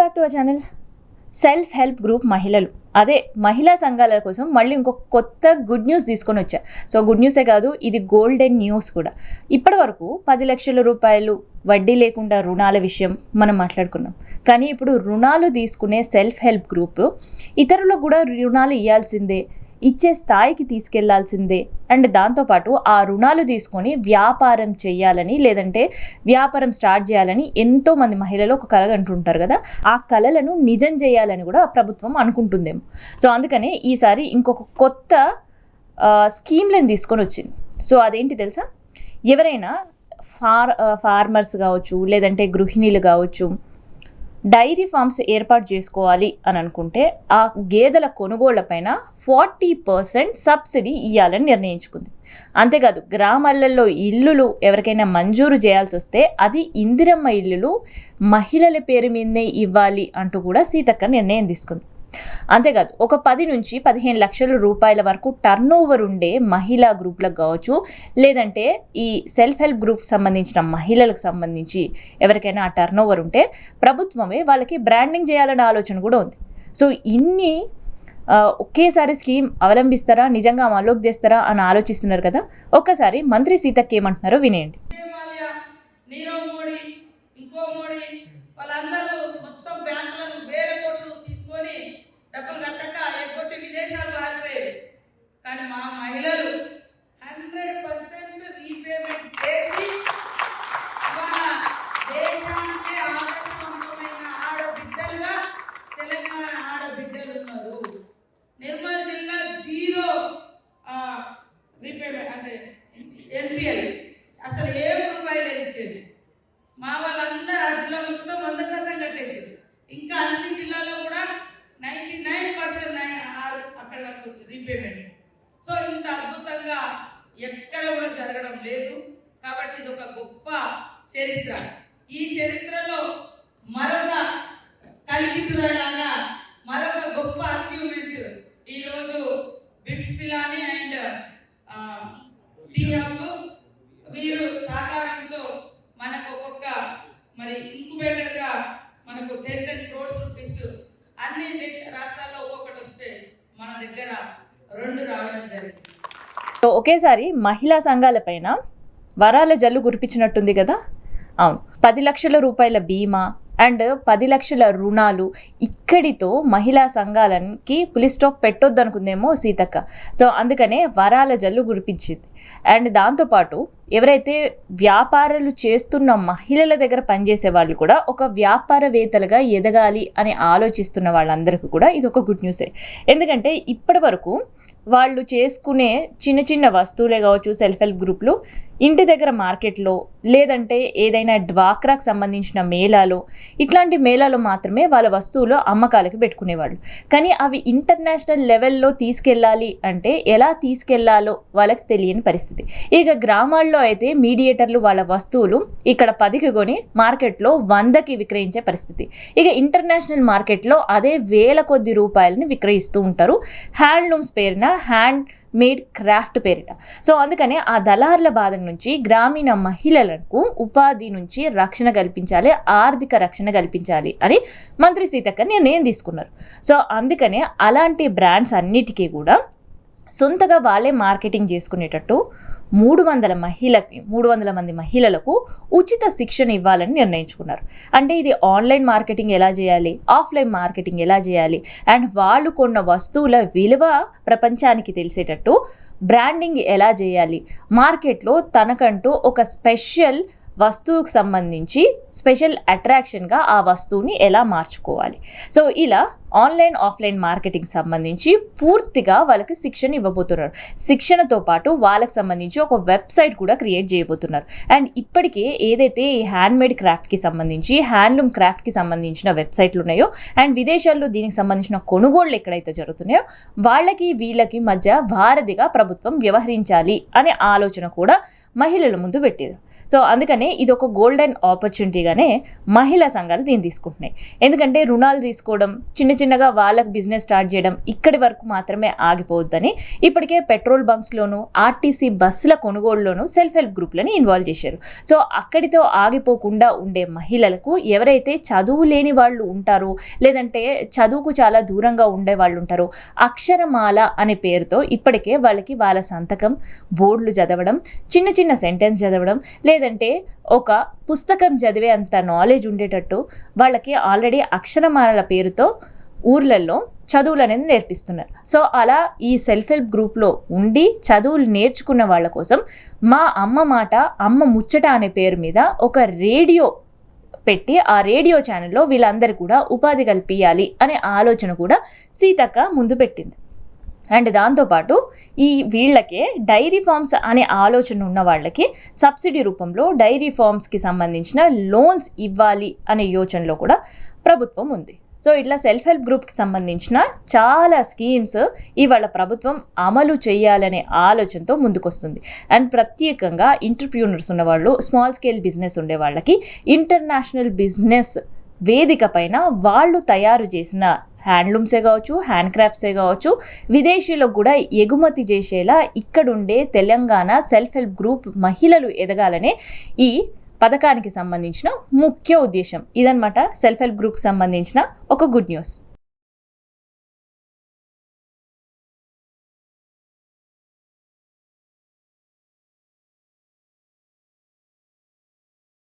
Back to our channel. Self help group మహిళలు, అదే మహిళా సంఘాల కోసం మళ్ళీ ఇంకొక కొత్త గుడ్ న్యూస్ తీసుకొని వచ్చా. సో గుడ్ న్యూసే కాదు, ఇది గోల్డెన్ న్యూస్ కూడా. ఇప్పటి వరకు 10 లక్షల రూపాయలు వడ్డీ లేకుండా రుణాల విషయం మనం మాట్లాడుకున్నాం. కానీ ఇప్పుడు రుణాలు తీసుకునే సెల్ఫ్ హెల్ప్ గ్రూప్ ఇతరులకు కూడా రుణాలు ఇవ్వాల్సిందే, ఇచ్చే స్థాయికి తీసుకెళ్లాల్సిందే. అండ్ దాంతోపాటు ఆ రుణాలు తీసుకొని వ్యాపారం చేయాలని, లేదంటే వ్యాపారం స్టార్ట్ చేయాలని ఎంతోమంది మహిళలు ఒక కళ అంటుంటారు కదా, ఆ కళలను నిజం చేయాలని కూడా ప్రభుత్వం అనుకుంటుందేమో. సో అందుకనే ఈసారి ఇంకొక కొత్త స్కీమ్లను తీసుకొని వచ్చింది. సో అదేంటి తెలుసా? ఎవరైనా ఫార్మర్స్ కావచ్చు, లేదంటే గృహిణీలు కావచ్చు, డైరీ ఫార్మ్స్ ఏర్పాటు చేసుకోవాలి అని అనుకుంటే ఆ గేదెల కొనుగోళ్లపైన 40% సబ్సిడీ ఇవ్వాలని నిర్ణయించుకుంది. అంతేకాదు, గ్రామాలలో ఇల్లులు ఎవరికైనా మంజూరు చేయాల్సి వస్తే అది ఇందిరమ్మ ఇల్లులు మహిళల పేరు మీదనే ఇవ్వాలి అంటూ కూడా సీతక్క నిర్ణయం తీసుకుంది. అంతేకాదు, ఒక 10 నుంచి 15 లక్షల రూపాయల వరకు టర్న్ ఓవర్ ఉండే మహిళా గ్రూప్లకు కావచ్చు, లేదంటే ఈ సెల్ఫ్ హెల్ప్ గ్రూప్ సంబంధించిన మహిళలకు సంబంధించి ఎవరికైనా ఆ టర్న్ ఓవర్ ఉంటే ప్రభుత్వమే వాళ్ళకి బ్రాండింగ్ చేయాలనే ఆలోచన కూడా ఉంది. సో ఇన్ని ఒకేసారి స్కీమ్ అవలంబిస్తారా, నిజంగా అమలులోకి తెస్తారా అని ఆలోచిస్తున్నారు కదా. ఒక్కసారి మంత్రి సీతక్క ఏమంటున్నారో వినేయండి. డబ్బులు కట్టక ఎగ్గొట్టి విదేశాలు పారిపోయారు. కానీ మా మహిళలు 100% రీపేమెంట్ చేసి మన దేశానికి ఆదర్శవంతమైన ఆడబిడ్డలుగా తెలంగాణ ఆడబిడ్డలు ఉన్నారు. నిర్మల్ జిల్లా 0 రీపేమెంట్ అంటే ఎన్పిఎల్ అసలు ఏ రూపాయలు ఇచ్చేది. మా వాళ్ళందరూ ఆ జిల్లా మొత్తం 100% కట్టేసేది. ఇంకా అన్ని జిల్లాలో కూడా 99% అక్కడి వరకు వచ్చింది రీపేమెంట్. సో ఇంత అద్భుతంగా ఎక్కడ కూడా జరగడం లేదు. కాబట్టి ఇది ఒక గొప్ప చరిత్ర. ఈ చరిత్రలో మరొక కలిగితురలాగా మరొక గొప్ప అచీవ్మెంట్ ఈరోజు బిట్స్ పిలాని అండ్ టీ హబ్ వీరు సహకారంతో మనకు ఒక్కొక్క మరి ఇంక్యుబేటర్గా మనకు 10 crores రూపీస్ అన్ని దేశ రాష్ట్రాల్లో ఒక్కొక్కటి వస్తే మన దగ్గర 2 రావడం జరిగింది. ఒకేసారి మహిళా సంఘాల పైన వరాల జల్లు కురిపించినట్టుంది కదా. అవును, 10 లక్షల రూపాయల బీమా అండ్ 10 లక్షల రుణాలు, ఇక్కడితో మహిళా సంఘాలకి పులి స్టాప్ పెట్టొద్దు అనుకుందేమో సీతక్క. సో అందుకనే వరాల జల్లు కురిపించింది. అండ్ దాంతోపాటు ఎవరైతే వ్యాపారాలు చేస్తున్న మహిళల దగ్గర పనిచేసే వాళ్ళు కూడా ఒక వ్యాపారవేత్తలుగా ఎదగాలి అని ఆలోచిస్తున్న వాళ్ళందరికీ కూడా ఇది ఒక గుడ్ న్యూసే. ఎందుకంటే ఇప్పటి వరకు వాళ్ళు చేసుకునే చిన్న చిన్న వస్తువులే కావచ్చు, సెల్ఫ్ హెల్ప్ గ్రూప్లు ఇంటి దగ్గర మార్కెట్లో, లేదంటే ఏదైనా డ్వాక్రాకు సంబంధించిన మేళాలో, ఇట్లాంటి మేళాలో మాత్రమే వాళ్ళ వస్తువులు అమ్మకాలకి పెట్టుకునేవాళ్ళు. కానీ అవి ఇంటర్నేషనల్ లెవెల్లో తీసుకెళ్ళాలి అంటే ఎలా తీసుకెళ్లాలో వాళ్ళకి తెలియని పరిస్థితి. ఇక గ్రామాల్లో అయితే మీడియేటర్లు వాళ్ళ వస్తువులు ఇక్కడ 10కి కొని మార్కెట్లో 100కి విక్రయించే పరిస్థితి. ఇక ఇంటర్నేషనల్ మార్కెట్లో అదే వేల కొద్ది రూపాయలని విక్రయిస్తూ ఉంటారు, హ్యాండ్లూమ్స్ పేరున, హ్యాండ్ మేడ్ క్రాఫ్ట్ పేరిట. సో అందుకనే ఆ దళారుల బాధ నుంచి గ్రామీణ మహిళలకు ఉపాధి నుంచి రక్షణ కల్పించాలి, ఆర్థిక రక్షణ కల్పించాలి అని మంత్రి సీతక్క నిర్ణయం తీసుకున్నారు. సో అందుకనే అలాంటి బ్రాండ్స్ అన్నిటికీ కూడా సొంతగా వాళ్ళే మార్కెటింగ్ చేసుకునేటట్టు 300 మంది మహిళలకు ఉచిత శిక్షణ ఇవ్వాలని నిర్ణయించుకున్నారు. అంటే ఇది ఆన్లైన్ మార్కెటింగ్ ఎలా చేయాలి, ఆఫ్లైన్ మార్కెటింగ్ ఎలా చేయాలి, అండ్ వాళ్ళు కొన్న వస్తువుల విలువ ప్రపంచానికి తెలిసేటట్టు బ్రాండింగ్ ఎలా చేయాలి, మార్కెట్లో తనకంటూ ఒక స్పెషల్ వస్తువుకు సంబంధించి స్పెషల్ అట్రాక్షన్గా ఆ వస్తువుని ఎలా మార్చుకోవాలి. సో ఇలా ఆన్లైన్ ఆఫ్లైన్ మార్కెటింగ్ సంబంధించి పూర్తిగా వాళ్ళకి శిక్షణ ఇవ్వబోతున్నారు. శిక్షణతో పాటు వాళ్ళకి సంబంధించి ఒక వెబ్సైట్ కూడా క్రియేట్ చేయబోతున్నారు. అండ్ ఇప్పటికే ఏదైతే ఈ హ్యాండ్మేడ్ క్రాఫ్ట్కి సంబంధించి, హ్యాండ్లూమ్ క్రాఫ్ట్కి సంబంధించిన వెబ్సైట్లు ఉన్నాయో, అండ్ విదేశాల్లో దీనికి సంబంధించిన కొనుగోళ్లు ఎక్కడైతే జరుగుతున్నాయో వాళ్ళకి వీళ్ళకి మధ్య వారధిగా ప్రభుత్వం వ్యవహరించాలి అనే ఆలోచన కూడా మహిళల ముందు పెట్టారు. సో అందుకనే ఇది ఒక గోల్డెన్ ఆపర్చునిటీగానే మహిళా సంఘాలు దీన్ని తీసుకుంటున్నాయి. ఎందుకంటే రుణాలు తీసుకోవడం, చిన్న చిన్నగా వాళ్ళకి బిజినెస్ స్టార్ట్ చేయడం ఇక్కడి వరకు మాత్రమే ఆగిపోవద్దని ఇప్పటికే పెట్రోల్ బంక్స్లోను, ఆర్టీసీ బస్సుల కొనుగోలులోను సెల్ఫ్ హెల్ప్ గ్రూప్లని ఇన్వాల్వ్ చేశారు. సో అక్కడితో ఆగిపోకుండా ఉండే మహిళలకు ఎవరైతే చదువు లేని వాళ్ళు ఉంటారో, లేదంటే చదువుకు చాలా దూరంగా ఉండే వాళ్ళు ఉంటారో, అక్షరమాల అనే పేరుతో ఇప్పటికే వాళ్ళకి వాళ్ళ సంతకం, బోర్డులు చదవడం, చిన్న చిన్న సెంటెన్స్ చదవడం, లేదంటే ఒక పుస్తకం చదివే అంత నాలెడ్జ్ ఉండేటట్టు వాళ్ళకి ఆల్రెడీ అక్షరమాల పేరుతో ఊర్లలో చదువులు అనేది నేర్పిస్తున్నారు. సో అలా ఈ సెల్ఫ్ హెల్ప్ గ్రూప్లో ఉండి చదువులు నేర్చుకున్న వాళ్ళ కోసం మా అమ్మ మాట అమ్మ ముచ్చట అనే పేరు మీద ఒక రేడియో పెట్టి ఆ రేడియో ఛానల్లో వీళ్ళందరూ కూడా ఉపాధి కల్పించాలి అనే ఆలోచన కూడా సీతక్క ముందు పెట్టింది. అండ్ దాంతోపాటు ఈ వీళ్ళకే డైరీ ఫార్మ్స్ అనే ఆలోచన ఉన్న వాళ్ళకి సబ్సిడీ రూపంలో డైరీ ఫార్మ్స్కి సంబంధించిన లోన్స్ ఇవ్వాలి అనే యోచనలో కూడా ప్రభుత్వం ఉంది. సో ఇట్లా సెల్ఫ్ హెల్ప్ గ్రూప్కి సంబంధించిన చాలా స్కీమ్స్ ఇవాళ ప్రభుత్వం అమలు చేయాలనే ఆలోచనతో ముందుకొస్తుంది. అండ్ ప్రత్యేకంగా ఎంటర్‌ప్రెన్యూర్స్ ఉన్నవాళ్ళు, స్మాల్ స్కేల్ బిజినెస్ ఉండే వాళ్ళకి ఇంటర్నేషనల్ బిజినెస్ వేదిక పైన వాళ్ళు తయారు చేసిన హ్యాండ్లూమ్సే కావచ్చు, హ్యాండ్ క్రాఫ్ట్సే కావచ్చు, విదేశీయులకు కూడా ఎగుమతి చేసేలా ఇక్కడుండే తెలంగాణ సెల్ఫ్ హెల్ప్ గ్రూప్ మహిళలు ఎదగాలనే ఈ పథకానికి సంబంధించిన ముఖ్య ఉద్దేశం. ఇదన్నమాట సెల్ఫ్ హెల్ప్ గ్రూప్కి సంబంధించిన ఒక గుడ్ న్యూస్.